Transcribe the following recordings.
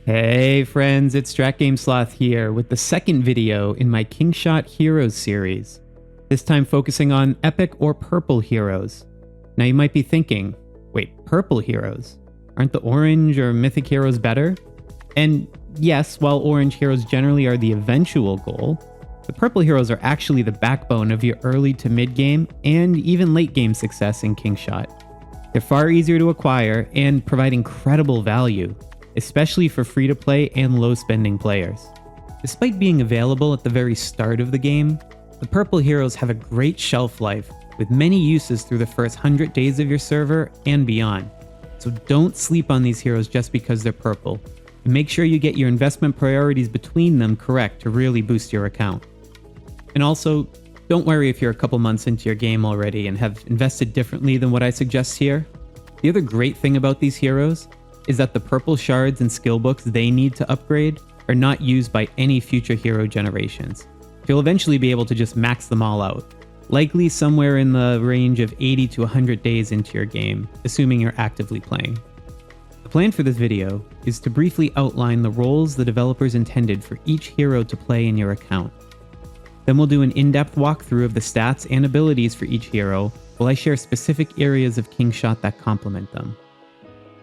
Hey friends, it's StratGameSloth here with the second video in my Kingshot Heroes series. This time focusing on epic or purple heroes. Now you might be thinking, wait, purple heroes? Aren't the orange or mythic heroes better? And yes, while orange heroes generally are the eventual goal, the purple heroes are actually the backbone of your early to mid game and even late game success in Kingshot. They're far easier to acquire and provide incredible value, especially for free-to-play and low-spending players. Despite being available at the very start of the game, the purple heroes have a great shelf life with many uses through the first 100 days of your server and beyond. So don't sleep on these heroes just because they're purple, and make sure you get your investment priorities between them correct to really boost your account. And also, don't worry if you're a couple months into your game already and have invested differently than what I suggest here. The other great thing about these heroes is that the purple shards and skill books they need to upgrade are not used by any future hero generations. You'll eventually be able to just max them all out, likely somewhere in the range of 80 to 100 days into your game, assuming you're actively playing. The plan for this video is to briefly outline the roles the developers intended for each hero to play in your account. Then we'll do an in-depth walkthrough of the stats and abilities for each hero while I share specific areas of Kingshot that complement them.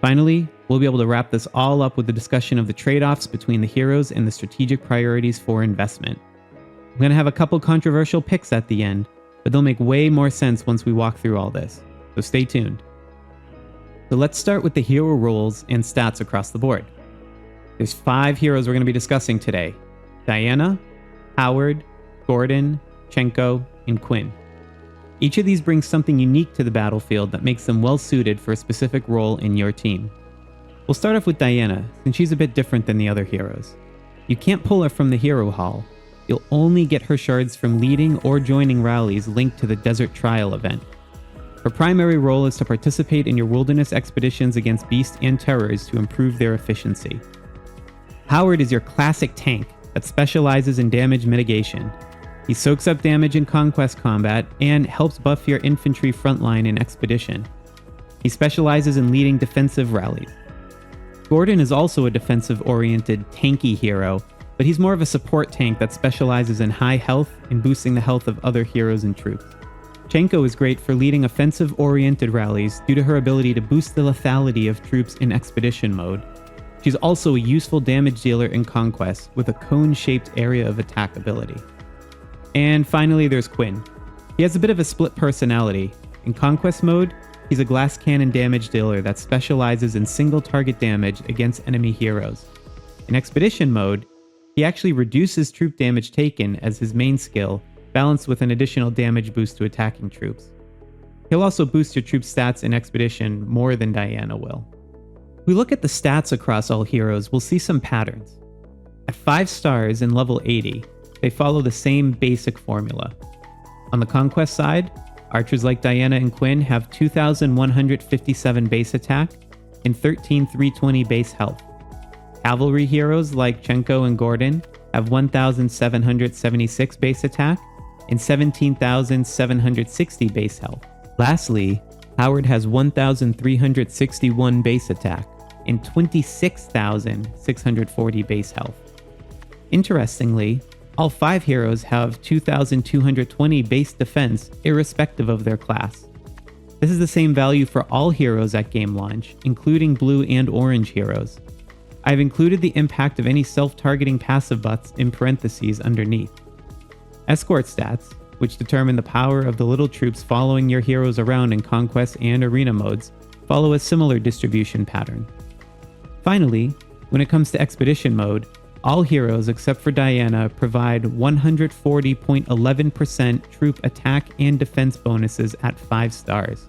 Finally, we'll be able to wrap this all up with a discussion of the trade-offs between the heroes and the strategic priorities for investment. I'm going to have a couple controversial picks at the end, but they'll make way more sense once we walk through all this, so stay tuned. So let's start with the hero roles and stats across the board. There's 5 heroes we're going to be discussing today: Diana, Howard, Gordon, Chenko, and Quinn. Each of these brings something unique to the battlefield that makes them well suited for a specific role in your team. We'll start off with Diana, since she's a bit different than the other heroes. You can't pull her from the hero hall. You'll only get her shards from leading or joining rallies linked to the Desert Trial event. Her primary role is to participate in your wilderness expeditions against beasts and terrors to improve their efficiency. Howard is your classic tank that specializes in damage mitigation. He soaks up damage in Conquest combat and helps buff your infantry frontline in Expedition. He specializes in leading defensive rallies. Gordon is also a defensive-oriented, tanky hero, but he's more of a support tank that specializes in high health and boosting the health of other heroes and troops. Chenko is great for leading offensive-oriented rallies due to her ability to boost the lethality of troops in Expedition mode. She's also a useful damage dealer in Conquest with a cone-shaped area of attack ability. And finally, there's Quinn. He has a bit of a split personality. In Conquest mode, he's a glass cannon damage dealer that specializes in single target damage against enemy heroes. In Expedition mode, he actually reduces troop damage taken as his main skill, balanced with an additional damage boost to attacking troops. He'll also boost your troop stats in Expedition more than Diana will. If we look at the stats across all heroes, we'll see some patterns. At 5 stars and level 80, they follow the same basic formula. On the Conquest side, archers like Diana and Quinn have 2,157 base attack and 13,320 base health. Cavalry heroes like Chenko and Gordon have 1,776 base attack and 17,760 base health. Lastly, Howard has 1,361 base attack and 26,640 base health. Interestingly, all 5 heroes have 2,220 base defense irrespective of their class. This is the same value for all heroes at game launch, including blue and orange heroes. I've included the impact of any self-targeting passive buffs in parentheses underneath. Escort stats, which determine the power of the little troops following your heroes around in Conquest and Arena modes, follow a similar distribution pattern. Finally, when it comes to Expedition mode, all heroes except for Diana provide 140.11% troop attack and defense bonuses at 5 stars.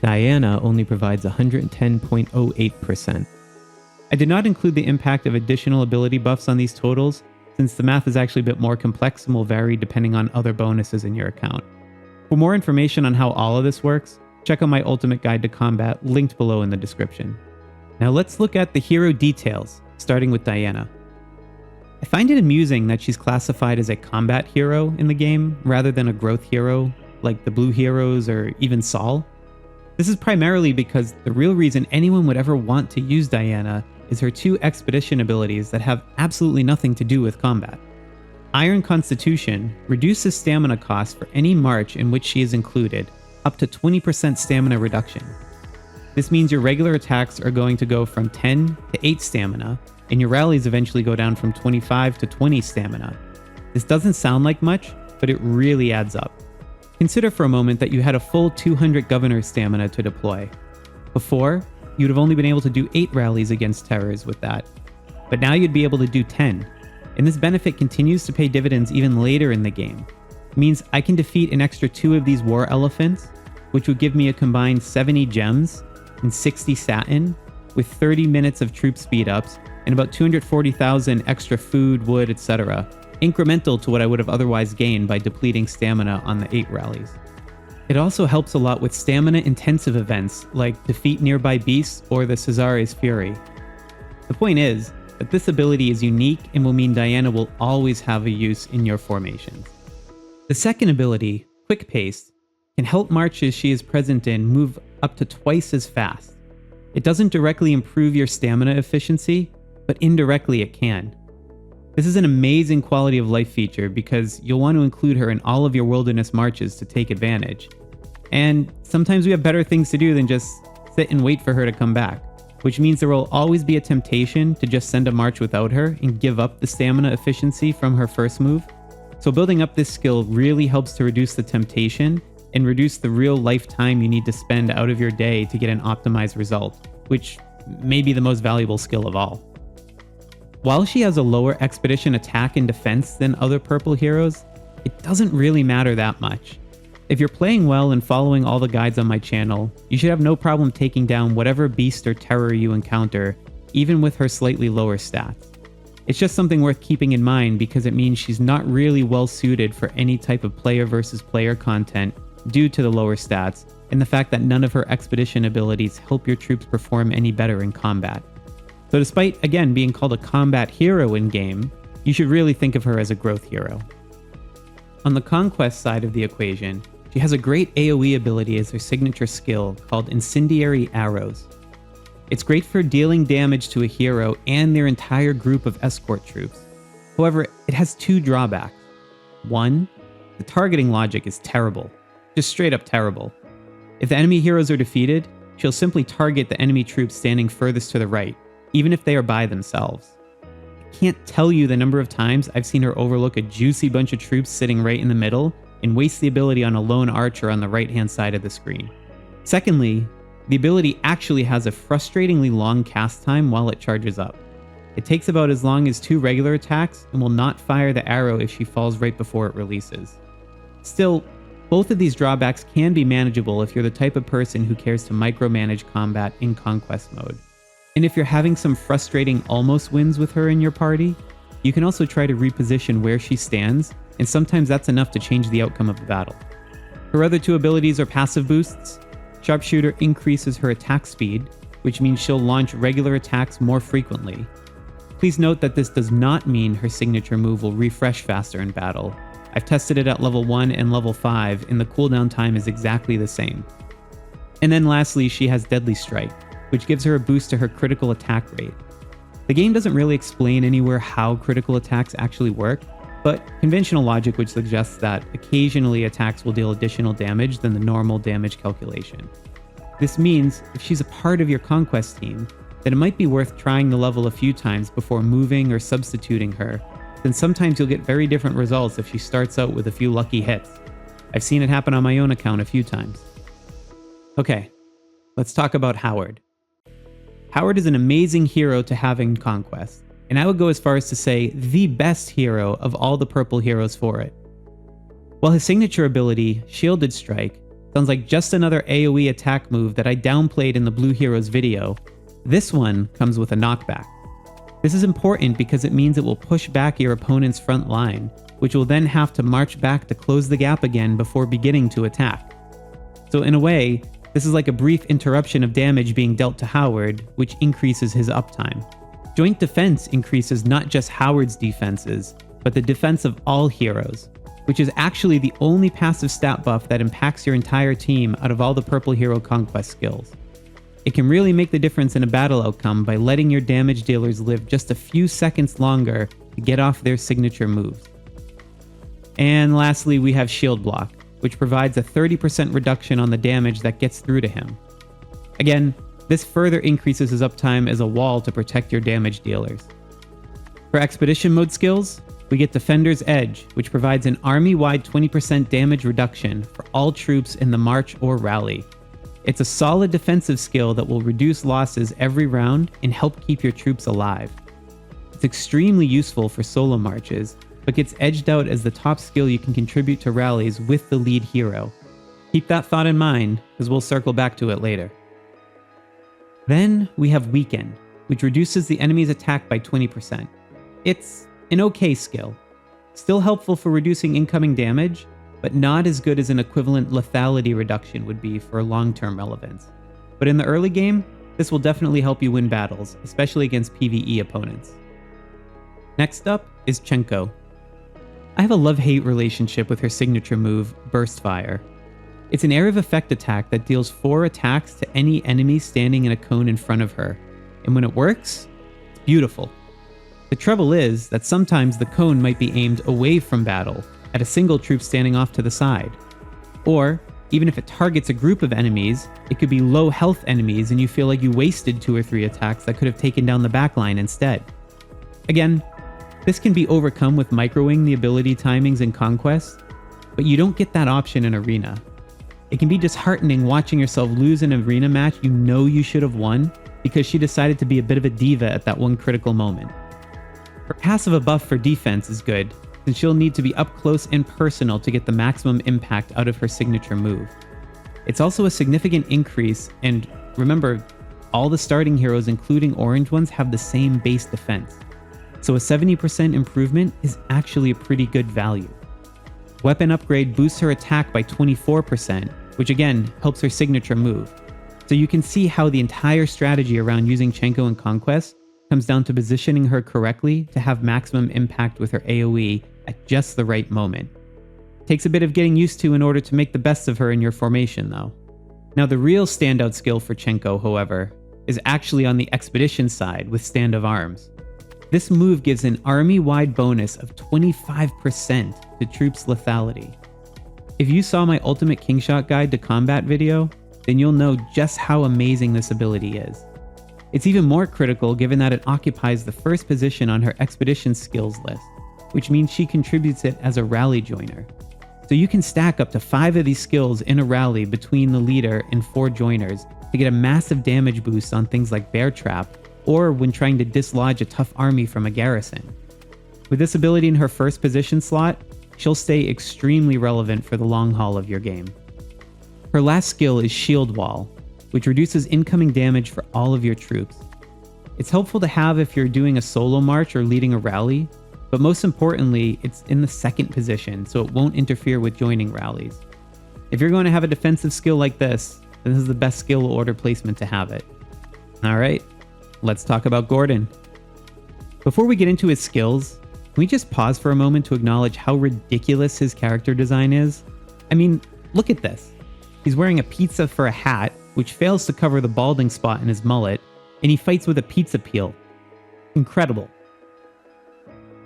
Diana only provides 110.08%. I did not include the impact of additional ability buffs on these totals, since the math is actually a bit more complex and will vary depending on other bonuses in your account. For more information on how all of this works, check out my Ultimate Guide to Combat linked below in the description. Now let's look at the hero details, starting with Diana. I find it amusing that she's classified as a combat hero in the game rather than a growth hero like the blue heroes or even Saul. This is primarily because the real reason anyone would ever want to use Diana is her two expedition abilities that have absolutely nothing to do with combat. Iron Constitution reduces stamina cost for any march in which she is included, up to 20% stamina reduction. This means your regular attacks are going to go from 10 to 8 stamina, and your rallies eventually go down from 25 to 20 stamina. This doesn't sound like much, but it really adds up. Consider for a moment that you had a full 200 governor stamina to deploy. Before, you'd have only been able to do 8 rallies against terrors with that, but now you'd be able to do 10, and this benefit continues to pay dividends even later in the game. It means I can defeat an extra 2 of these war elephants, which would give me a combined 70 gems and 60 satin, with 30 minutes of troop speed-ups, and about 240,000 extra food, wood, etc., incremental to what I would have otherwise gained by depleting stamina on the 8 rallies. It also helps a lot with stamina-intensive events like defeat nearby beasts or the Cesare's Fury. The point is that this ability is unique and will mean Diana will always have a use in your formations. The second ability, Quick Pace, can help marches she is present in move up to twice as fast. It doesn't directly improve your stamina efficiency, but indirectly it can. This is an amazing quality of life feature because you'll want to include her in all of your wilderness marches to take advantage. And sometimes we have better things to do than just sit and wait for her to come back, which means there will always be a temptation to just send a march without her and give up the stamina efficiency from her first move. So building up this skill really helps to reduce the temptation and reduce the real life time you need to spend out of your day to get an optimized result, which may be the most valuable skill of all. While she has a lower expedition attack and defense than other purple heroes, it doesn't really matter that much. If you're playing well and following all the guides on my channel, you should have no problem taking down whatever beast or terror you encounter, even with her slightly lower stats. It's just something worth keeping in mind because it means she's not really well suited for any type of player versus player content due to the lower stats and the fact that none of her expedition abilities help your troops perform any better in combat. So despite, again, being called a combat hero in-game, you should really think of her as a growth hero. On the conquest side of the equation, she has a great AoE ability as her signature skill called Incendiary Arrows. It's great for dealing damage to a hero and their entire group of escort troops. However, it has 2 drawbacks. 1, the targeting logic is terrible. Just straight up terrible. If the enemy heroes are defeated, she'll simply target the enemy troops standing furthest to the right, even if they are by themselves. I can't tell you the number of times I've seen her overlook a juicy bunch of troops sitting right in the middle and waste the ability on a lone archer on the right-hand side of the screen. Secondly, the ability actually has a frustratingly long cast time while it charges up. It takes about as long as 2 regular attacks and will not fire the arrow if she falls right before it releases. Still, both of these drawbacks can be manageable if you're the type of person who cares to micromanage combat in conquest mode. And if you're having some frustrating almost wins with her in your party, you can also try to reposition where she stands, and sometimes that's enough to change the outcome of the battle. Her other 2 abilities are passive boosts. Sharpshooter increases her attack speed, which means she'll launch regular attacks more frequently. Please note that this does not mean her signature move will refresh faster in battle. I've tested it at level 1 and level 5, and the cooldown time is exactly the same. And then lastly, she has Deadly Strike, which gives her a boost to her critical attack rate. The game doesn't really explain anywhere how critical attacks actually work, but conventional logic would suggest that occasionally attacks will deal additional damage than the normal damage calculation. This means if she's a part of your conquest team, then it might be worth trying the level a few times before moving or substituting her, then sometimes you'll get very different results if she starts out with a few lucky hits. I've seen it happen on my own account a few times. Okay, let's talk about Howard. Howard is an amazing hero to have in Conquest, and I would go as far as to say the best hero of all the purple heroes for it. While his signature ability, Shielded Strike, sounds like just another AoE attack move that I downplayed in the Blue Heroes video, this one comes with a knockback. This is important because it means it will push back your opponent's front line, which will then have to march back to close the gap again before beginning to attack. So in a way, this is like a brief interruption of damage being dealt to Howard, which increases his uptime. Joint Defense increases not just Howard's defenses, but the defense of all heroes, which is actually the only passive stat buff that impacts your entire team out of all the purple hero conquest skills. It can really make the difference in a battle outcome by letting your damage dealers live just a few seconds longer to get off their signature moves. And lastly, we have Shield Block, which provides a 30% reduction on the damage that gets through to him. Again, this further increases his uptime as a wall to protect your damage dealers. For Expedition Mode skills, we get Defender's Edge, which provides an army-wide 20% damage reduction for all troops in the march or rally. It's a solid defensive skill that will reduce losses every round and help keep your troops alive. It's extremely useful for solo marches, but gets edged out as the top skill you can contribute to rallies with the lead hero. Keep that thought in mind, as we'll circle back to it later. Then we have Weaken, which reduces the enemy's attack by 20%. It's an okay skill. Still helpful for reducing incoming damage, but not as good as an equivalent lethality reduction would be for long-term relevance. But in the early game, this will definitely help you win battles, especially against PvE opponents. Next up is Chenko. I have a love-hate relationship with her signature move, Burst Fire. It's an area of effect attack that deals 4 attacks to any enemy standing in a cone in front of her, and when it works, it's beautiful. The trouble is that sometimes the cone might be aimed away from battle, at a single troop standing off to the side. Or, even if it targets a group of enemies, it could be low health enemies and you feel like you wasted 2 or 3 attacks that could have taken down the backline instead. Again, this can be overcome with microwing the ability timings in Conquest, but you don't get that option in Arena. It can be disheartening watching yourself lose an Arena match you know you should have won because she decided to be a bit of a diva at that one critical moment. Her passive buff for defense is good, since she'll need to be up close and personal to get the maximum impact out of her signature move. It's also a significant increase, and remember, all the starting heroes including orange ones have the same base defense, so a 70% improvement is actually a pretty good value. Weapon upgrade boosts her attack by 24%, which again helps her signature move. So you can see how the entire strategy around using Chenko in Conquest comes down to positioning her correctly to have maximum impact with her AoE at just the right moment. Takes a bit of getting used to in order to make the best of her in your formation though. Now the real standout skill for Chenko, however, is actually on the Expedition side with Stand of Arms. This move gives an army-wide bonus of 25% to troops' lethality. If you saw my Ultimate Kingshot Guide to Combat video, then you'll know just how amazing this ability is. It's even more critical given that it occupies the first position on her Expedition skills list, which means she contributes it as a rally joiner. So you can stack up to 5 of these skills in a rally between the leader and 4 joiners to get a massive damage boost on things like Bear Trap, or when trying to dislodge a tough army from a garrison. With this ability in her first position slot, she'll stay extremely relevant for the long haul of your game. Her last skill is Shield Wall, which reduces incoming damage for all of your troops. It's helpful to have if you're doing a solo march or leading a rally, but most importantly, it's in the second position, so it won't interfere with joining rallies. If you're going to have a defensive skill like this, then this is the best skill order placement to have it. Alright, let's talk about Gordon. Before we get into his skills, can we just pause for a moment to acknowledge how ridiculous his character design is? I mean, look at this. He's wearing a pizza for a hat, which fails to cover the balding spot in his mullet, and he fights with a pizza peel. Incredible.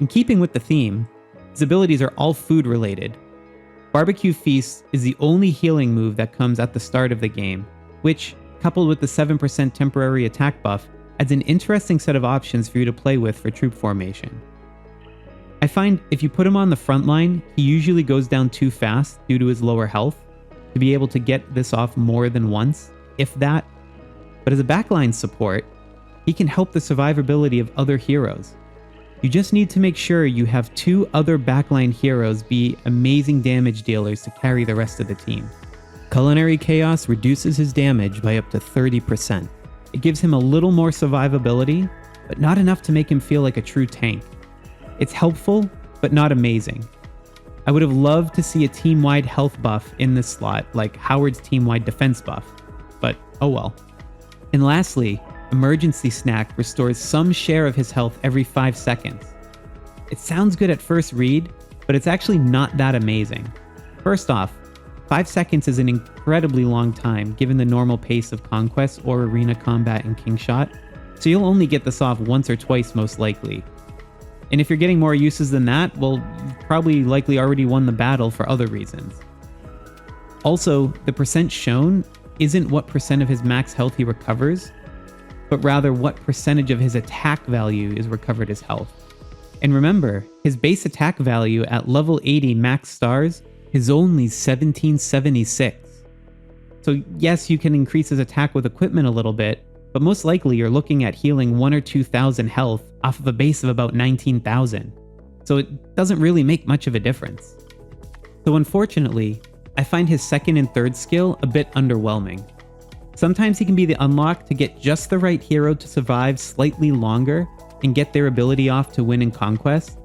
In keeping with the theme, his abilities are all food related. Barbecue Feast is the only healing move that comes at the start of the game, which, coupled with the 7% temporary attack buff, adds an interesting set of options for you to play with for troop formation. I find if you put him on the front line, he usually goes down too fast due to his lower health to be able to get this off more than once, if that. But as a backline support, he can help the survivability of other heroes. You just need to make sure you have 2 other backline heroes be amazing damage dealers to carry the rest of the team. Culinary Chaos reduces his damage by up to 30%. It gives him a little more survivability, but not enough to make him feel like a true tank. It's helpful, but not amazing. I would have loved to see a team-wide health buff in this slot, like Howard's team-wide defense buff, but oh well. And lastly, Emergency Snack restores some share of his health every 5 seconds. It sounds good at first read, but it's actually not that amazing. First off, 5 seconds is an incredibly long time given the normal pace of conquest or arena combat in Kingshot, so you'll only get this off once or twice most likely. And if you're getting more uses than that, well, you've probably likely already won the battle for other reasons. Also, the percent shown isn't what percent of his max health he recovers, but rather what percentage of his attack value is recovered as health. And remember, his base attack value at level 80 max stars is only 1776. So yes, you can increase his attack with equipment a little bit, but most likely you're looking at healing 1 or 2,000 health off of a base of about 19,000. So it doesn't really make much of a difference. So unfortunately, I find his second and third skill a bit underwhelming. Sometimes he can be the unlock to get just the right hero to survive slightly longer and get their ability off to win in Conquest,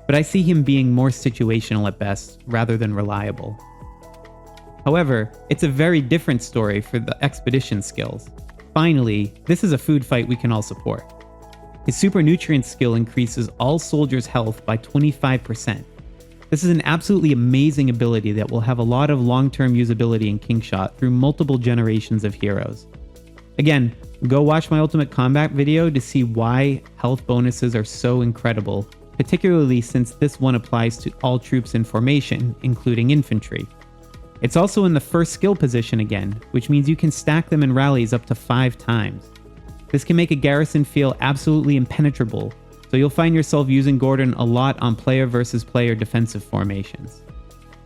but I see him being more situational at best rather than reliable. However, it's a very different story for the Expedition skills. Finally, this is a food fight we can all support. His Super Nutrients skill increases all soldiers' health by 25%. This is an absolutely amazing ability that will have a lot of long-term usability in Kingshot through multiple generations of heroes. Again, go watch my Ultimate Combat video to see why health bonuses are so incredible, particularly since this one applies to all troops in formation, including infantry. It's also in the first skill position again, which means you can stack them in rallies up to 5 times. This can make a garrison feel absolutely impenetrable, so you'll find yourself using Gordon a lot on player versus player defensive formations.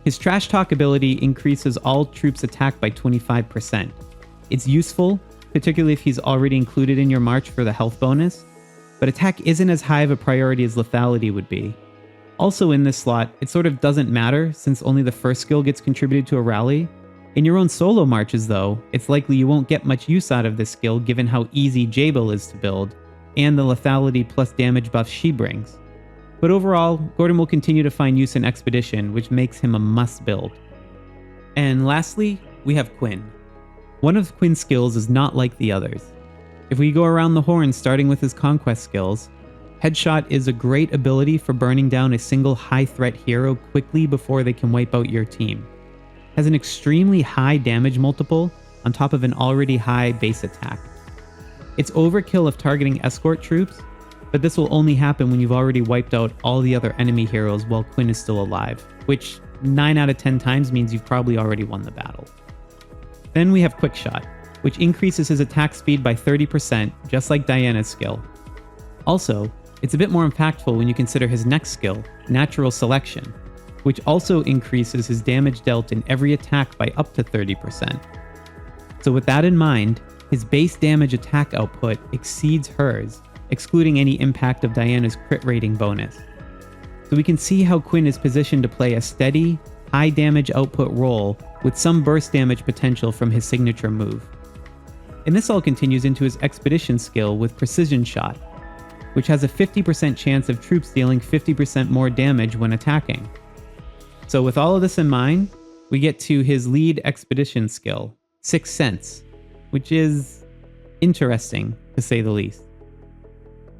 His Trash Talk ability increases all troops' attack by 25%. It's useful, particularly if he's already included in your march for the health bonus, but attack isn't as high of a priority as lethality would be. Also in this slot, it sort of doesn't matter since only the first skill gets contributed to a rally. In your own solo marches though, it's likely you won't get much use out of this skill given how easy Jabel is to build, and the lethality plus damage buff she brings. But overall, Gordon will continue to find use in Expedition, which makes him a must build. And lastly, we have Quinn. One of Quinn's skills is not like the others. If we go around the horn starting with his Conquest skills, Headshot is a great ability for burning down a single high threat hero quickly before they can wipe out your team. Has an extremely high damage multiple on top of an already high base attack. It's overkill if targeting escort troops, but this will only happen when you've already wiped out all the other enemy heroes while Quinn is still alive, which 9 out of 10 times means you've probably already won the battle. Then we have Quickshot, which increases his attack speed by 30%, just like Diana's skill. Also, it's a bit more impactful when you consider his next skill, Natural Selection, which also increases his damage dealt in every attack by up to 30%. So with that in mind, his base damage attack output exceeds hers, excluding any impact of Diana's crit rating bonus. So we can see how Quinn is positioned to play a steady, high damage output role with some burst damage potential from his signature move. And this all continues into his Expedition skill with Precision Shot, which has a 50% chance of troops dealing 50% more damage when attacking. So with all of this in mind, we get to his lead Expedition skill, Sixth Sense, which is interesting to say the least.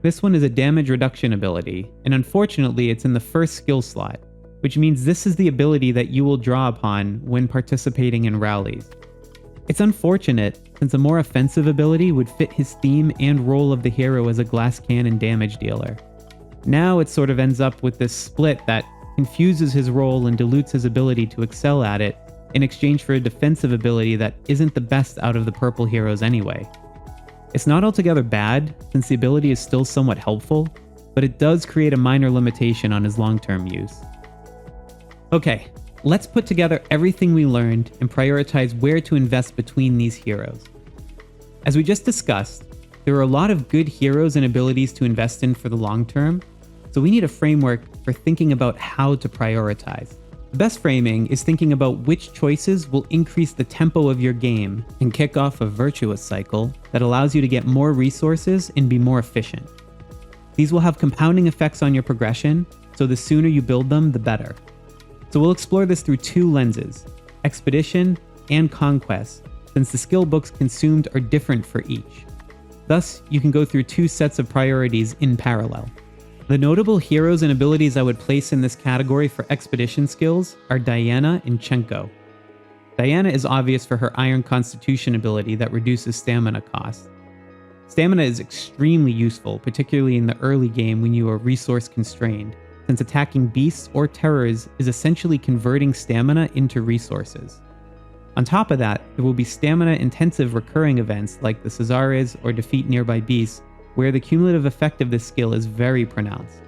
This one is a damage reduction ability, and unfortunately it's in the first skill slot, which means this is the ability that you will draw upon when participating in rallies. It's unfortunate, since a more offensive ability would fit his theme and role of the hero as a glass cannon damage dealer. Now it sort of ends up with this split that confuses his role and dilutes his ability to excel at it in exchange for a defensive ability that isn't the best out of the purple heroes anyway. It's not altogether bad, since the ability is still somewhat helpful, but it does create a minor limitation on his long-term use. Okay, let's put together everything we learned and prioritize where to invest between these heroes. As we just discussed, there are a lot of good heroes and abilities to invest in for the long term, so we need a framework for thinking about how to prioritize. The best framing is thinking about which choices will increase the tempo of your game and kick off a virtuous cycle that allows you to get more resources and be more efficient. These will have compounding effects on your progression, so the sooner you build them, the better. So we'll explore this through 2 lenses, Expedition and Conquest, since the skill books consumed are different for each. Thus, you can go through 2 sets of priorities in parallel. The notable heroes and abilities I would place in this category for Expedition skills are Diana and Chenko. Diana is obvious for her Iron Constitution ability that reduces stamina cost. Stamina is extremely useful, particularly in the early game when you are resource constrained, since attacking beasts or terrors is essentially converting stamina into resources. On top of that, there will be stamina-intensive recurring events like the Caesares or defeat nearby beasts, where the cumulative effect of this skill is very pronounced.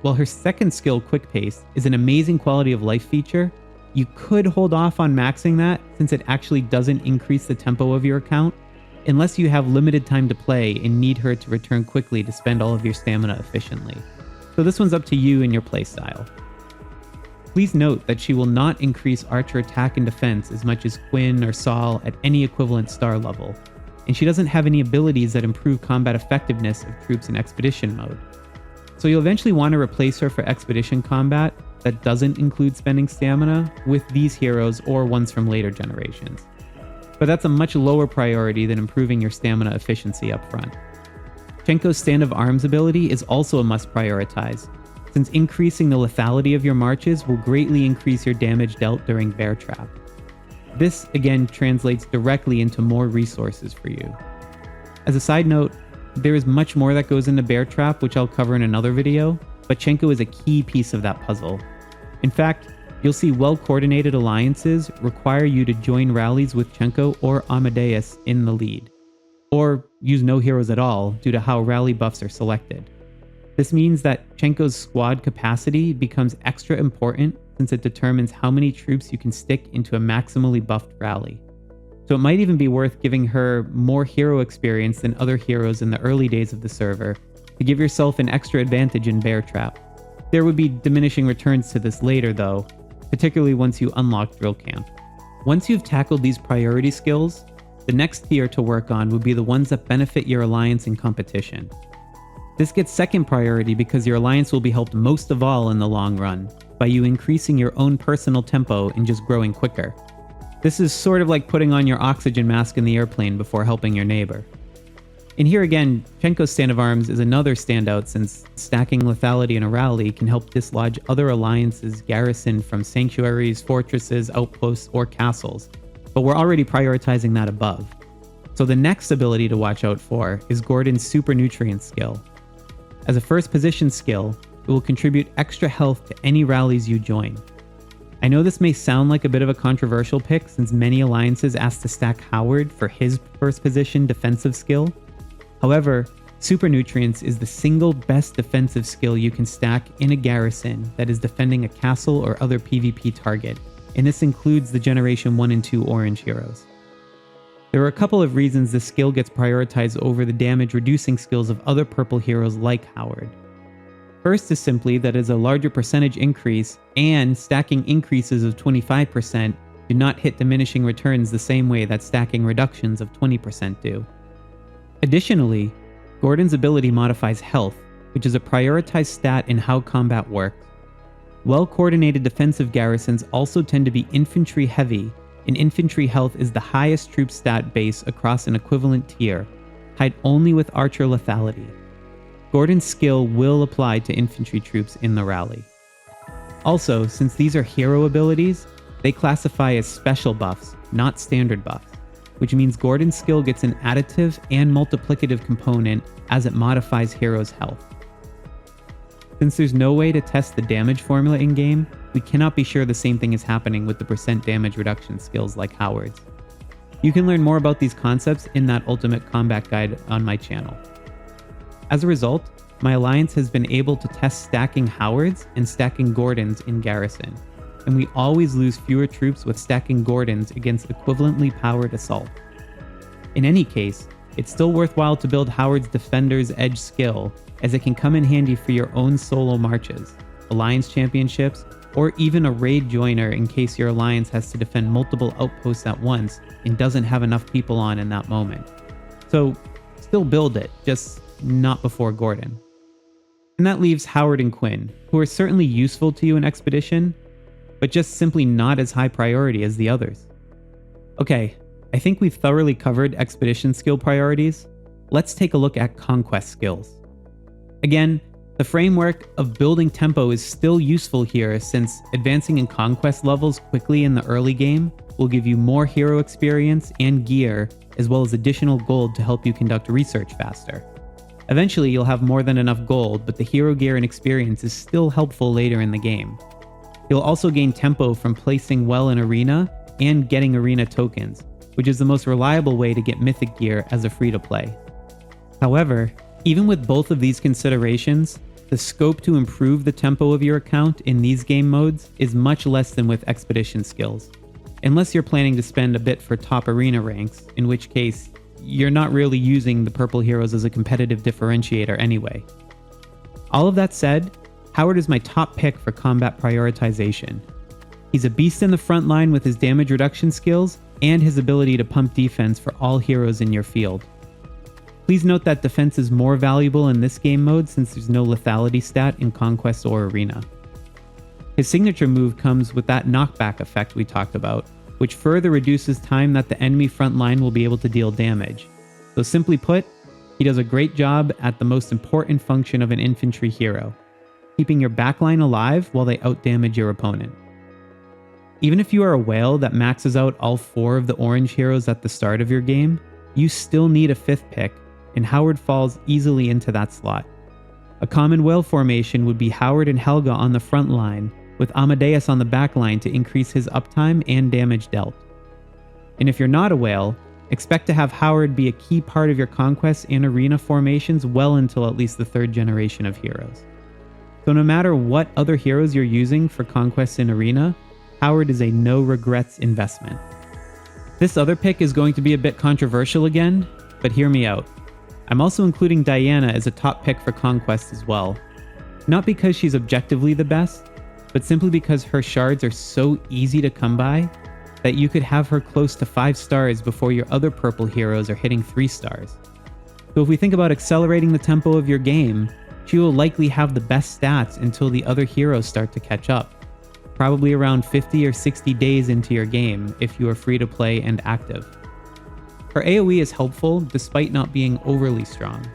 While her second skill, Quick Pace, is an amazing quality of life feature, you could hold off on maxing that since it actually doesn't increase the tempo of your account, unless you have limited time to play and need her to return quickly to spend all of your stamina efficiently. So this one's up to you and your playstyle. Please note that she will not increase Archer attack and defense as much as Quinn or Saul at any equivalent star level, and she doesn't have any abilities that improve combat effectiveness of troops in Expedition mode. So you'll eventually want to replace her for Expedition combat that doesn't include spending stamina with these heroes or ones from later generations. But that's a much lower priority than improving your stamina efficiency up front. Cenko's Stand of Arms ability is also a must prioritize, since increasing the lethality of your marches will greatly increase your damage dealt during Bear Trap. This again translates directly into more resources for you. As a side note, there is much more that goes into Bear Trap, which I'll cover in another video, but Cenko is a key piece of that puzzle. In fact, you'll see well-coordinated alliances require you to join rallies with Cenko or Amadeus in the lead, or use no heroes at all due to how rally buffs are selected. This means that Cenko's squad capacity becomes extra important since it determines how many troops you can stick into a maximally buffed rally. So it might even be worth giving her more hero experience than other heroes in the early days of the server to give yourself an extra advantage in Bear Trap. There would be diminishing returns to this later though, particularly once you unlock Drill Camp. Once you've tackled these priority skills, the next tier to work on would be the ones that benefit your alliance in competition. This gets second priority because your alliance will be helped most of all in the long run by you increasing your own personal tempo and just growing quicker. This is sort of like putting on your oxygen mask in the airplane before helping your neighbor. And here again, Cenko's Stand of Arms is another standout since stacking lethality in a rally can help dislodge other alliances garrisoned from sanctuaries, fortresses, outposts, or castles, but we're already prioritizing that above. So the next ability to watch out for is Gordon's Super Nutrient skill. As a first position skill, it will contribute extra health to any rallies you join. I know this may sound like a bit of a controversial pick since many alliances ask to stack Howard for his first position defensive skill. However, Super Nutrients is the single best defensive skill you can stack in a garrison that is defending a castle or other PvP target, and this includes the Generation 1 and 2 orange heroes. There are a couple of reasons this skill gets prioritized over the damage reducing skills of other purple heroes like Howard. First is simply that it is a larger percentage increase, and stacking increases of 25% do not hit diminishing returns the same way that stacking reductions of 20% do. Additionally, Gordon's ability modifies health, which is a prioritized stat in how combat works. Well-coordinated defensive garrisons also tend to be infantry heavy, and infantry health is the highest troop stat base across an equivalent tier, tied only with archer lethality. Gordon's skill will apply to infantry troops in the rally. Also, since these are hero abilities, they classify as special buffs, not standard buffs, which means Gordon's skill gets an additive and multiplicative component as it modifies heroes' health. Since there's no way to test the damage formula in-game, we cannot be sure the same thing is happening with the percent damage reduction skills like Howard's. You can learn more about these concepts in that Ultimate Combat Guide on my channel. As a result, my alliance has been able to test stacking Howard's and stacking Gordon's in Garrison, and we always lose fewer troops with stacking Gordon's against equivalently powered assault. In any case, it's still worthwhile to build Howard's Defender's Edge skill, as it can come in handy for your own solo marches, alliance championships, or even a raid joiner in case your alliance has to defend multiple outposts at once and doesn't have enough people on in that moment. So still build it, just not before Gordon. And that leaves Howard and Quinn, who are certainly useful to you in Expedition, but just simply not as high priority as the others. Okay, I think we've thoroughly covered Expedition skill priorities. Let's take a look at Conquest skills. Again, the framework of building tempo is still useful here since advancing in Conquest levels quickly in the early game will give you more hero experience and gear, as well as additional gold to help you conduct research faster. Eventually, you'll have more than enough gold, but the hero gear and experience is still helpful later in the game. You'll also gain tempo from placing well in arena and getting arena tokens, which is the most reliable way to get mythic gear as a free-to-play. However, even with both of these considerations, the scope to improve the tempo of your account in these game modes is much less than with expedition skills, unless you're planning to spend a bit for top arena ranks, in which case, you're not really using the purple heroes as a competitive differentiator anyway. All of that said, Howard is my top pick for combat prioritization. He's a beast in the front line with his damage reduction skills and his ability to pump defense for all heroes in your field. Please note that defense is more valuable in this game mode since there's no lethality stat in Conquest or Arena. His signature move comes with that knockback effect we talked about, which further reduces time that the enemy front line will be able to deal damage. So simply put, he does a great job at the most important function of an infantry hero, keeping your backline alive while they outdamage your opponent. Even if you are a whale that maxes out all 4 of the orange heroes at the start of your game, you still need a 5th pick, and Howard falls easily into that slot. A common whale formation would be Howard and Helga on the front line, with Amadeus on the back line to increase his uptime and damage dealt. And if you're not a whale, expect to have Howard be a key part of your Conquest and Arena formations well until at least the 3rd generation of heroes. So no matter what other heroes you're using for Conquest and Arena, Howard is a no-regrets investment. This other pick is going to be a bit controversial again, but hear me out. I'm also including Diana as a top pick for Conquest as well. Not because she's objectively the best, but simply because her shards are so easy to come by that you could have her close to 5 stars before your other purple heroes are hitting 3 stars. So if we think about accelerating the tempo of your game, she will likely have the best stats until the other heroes start to catch up, probably around 50 or 60 days into your game if you are free to play and active. Her AoE is helpful despite not being overly strong.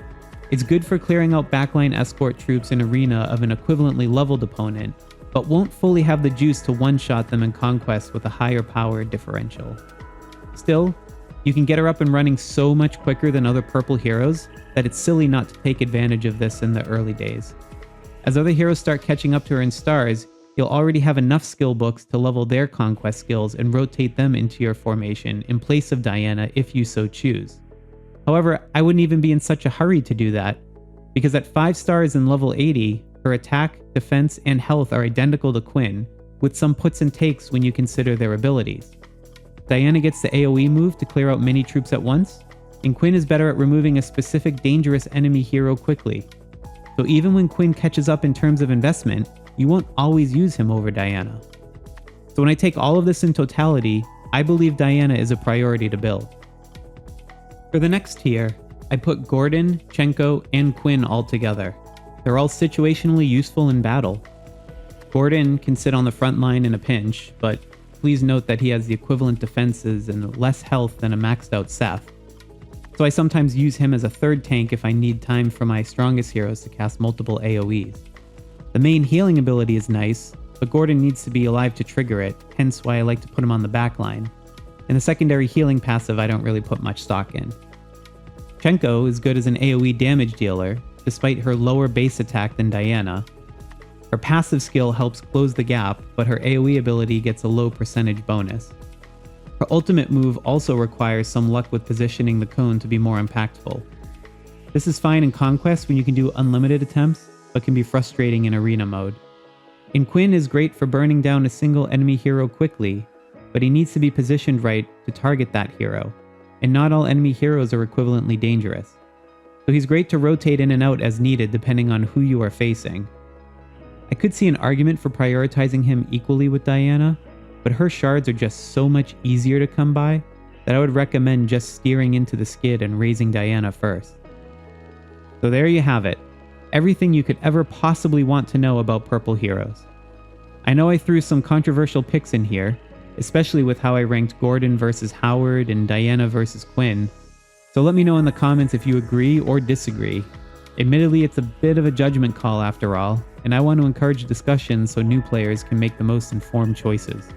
It's good for clearing out backline escort troops in Arena of an equivalently leveled opponent, but won't fully have the juice to one-shot them in Conquest with a higher power differential. Still, you can get her up and running so much quicker than other purple heroes that it's silly not to take advantage of this in the early days. As other heroes start catching up to her in stars, you'll already have enough skill books to level their Conquest skills and rotate them into your formation in place of Diana if you so choose. However, I wouldn't even be in such a hurry to do that, because at 5 stars and level 80, her attack, defense, and health are identical to Quinn, with some puts and takes when you consider their abilities. Diana gets the AoE move to clear out many troops at once, and Quinn is better at removing a specific dangerous enemy hero quickly. So even when Quinn catches up in terms of investment, you won't always use him over Diana. So when I take all of this in totality, I believe Diana is a priority to build. For the next tier, I put Gordon, Chenko, and Quinn all together. They're all situationally useful in battle. Gordon can sit on the front line in a pinch, but please note that he has the equivalent defenses and less health than a maxed out Seth. So I sometimes use him as a 3rd tank if I need time for my strongest heroes to cast multiple AoEs. The main healing ability is nice, but Gordon needs to be alive to trigger it, hence why I like to put him on the backline. And the secondary healing passive I don't really put much stock in. Chenko is good as an AoE damage dealer, despite her lower base attack than Diana. Her passive skill helps close the gap, but her AoE ability gets a low percentage bonus. Her ultimate move also requires some luck with positioning the cone to be more impactful. This is fine in Conquest when you can do unlimited attempts, but can be frustrating in Arena mode. And Quinn is great for burning down a single enemy hero quickly, but he needs to be positioned right to target that hero, and not all enemy heroes are equivalently dangerous. So he's great to rotate in and out as needed depending on who you are facing. I could see an argument for prioritizing him equally with Diana, but her shards are just so much easier to come by that I would recommend just steering into the skid and raising Diana first. So there you have it. Everything you could ever possibly want to know about purple heroes. I know I threw some controversial picks in here, especially with how I ranked Gordon versus Howard and Diana versus Quinn, so let me know in the comments if you agree or disagree. Admittedly, it's a bit of a judgment call after all, and I want to encourage discussion so new players can make the most informed choices.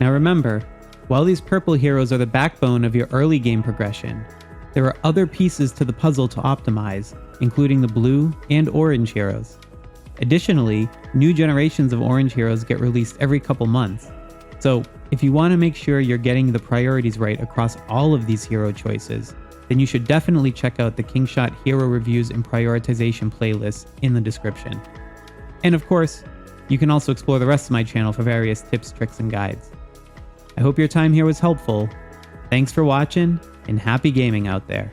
Now remember, While these purple heroes are the backbone of your early game progression, there are other pieces to the puzzle to optimize, including the blue and orange heroes. Additionally, new generations of orange heroes get released every couple months. So, if you want to make sure you're getting the priorities right across all of these hero choices, then you should definitely check out the Kingshot Hero Reviews and Prioritization playlist in the description. And of course, you can also explore the rest of my channel for various tips, tricks, and guides. I hope your time here was helpful. Thanks for watching, and happy gaming out there.